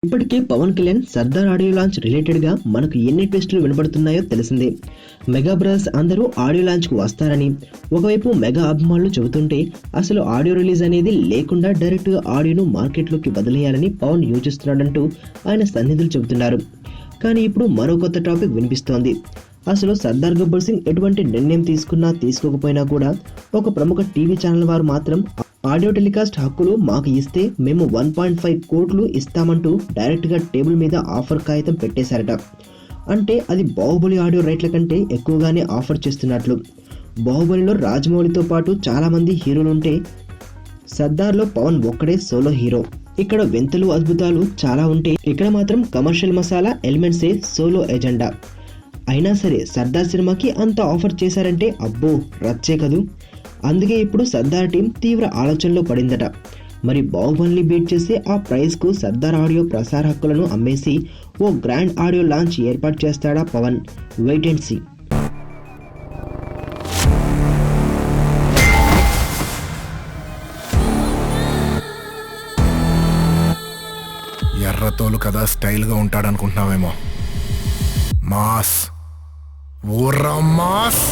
ఇప్పటికే Pawan Kalyan Sardaar audio launch related గా మనకు ఎన్ని ట్విస్టులు వినబడుతున్నాయో తెలిసిందే. మెగా బ్రదర్స్ అందరూ ఆడియో లాంచ్ కు వస్తారని ఒకవైపు మెగా అభిమానులు చెబుతుంటే, అసలు ఆడియో రిలీజ్ అనేది లేకుండా డైరెక్ట్ గా ఆడియోను మార్కెట్ లోకి వదిలేయాలని పవన్ యోచిస్తున్నాడంటూ ఆయన సన్నిధులు చెబుతున్నారు. కానీ ఇప్పుడు మరో కొత్త టాపిక్ వినిపిస్తోంది. అసలు సర్దార్ గబ్బర్ సింగ్ ఎటువంటి నిర్ణయం తీసుకున్నా తీసుకోకపోయినా కూడా ఒక ప్రముఖ టీవీ ఛానల్ వారు మాత్రం ఆడియో టెలికాస్ట్ హక్కులు మాకు ఇస్తే మేము 1.5 కోట్లు ఇస్తామంటూ డైరెక్ట్ గా టేబుల్ మీద ఆఫర్ కాగితం పెట్టేశారట. అంటే అది బాహుబలి ఆడియో రైట్ల కంటే ఎక్కువగానే ఆఫర్ చేస్తున్నట్లు. బాహుబలిలో రాజమౌళితో పాటు చాలా మంది హీరోలుంటే సర్దార్లో పవన్ ఒక్కడే సోలో హీరో. ఇక్కడ వింతలు అద్భుతాలు చాలా ఉంటే ఇక్కడ మాత్రం కమర్షియల్ మసాలా ఎలిమెంట్సే సోలో ఎజెండా. అయినా సరే సర్దార్ సినిమాకి అంత ఆఫర్ చేశారంటే అబ్బో రచ్చే కదూ. అందుకే ఇప్పుడు సర్దార్ టీం తీవ్ర ఆలోచనలో పడిందట. మరి బాహుబలిని బీట్ చేసి ఆ ప్రైజ్ కు సర్దార్ ఆడియో ప్రసార హక్కులను అమ్మేసి ఓ గ్రాండ్ ఆడియో లాంచ్ ఏర్పాటు చేస్తాడా పవన్? Wait and see. ఎర్రతోలు కదా స్టైల్గా ఉంటాడనుకుంటున్నావేమో. Mass ఊర్రా mass.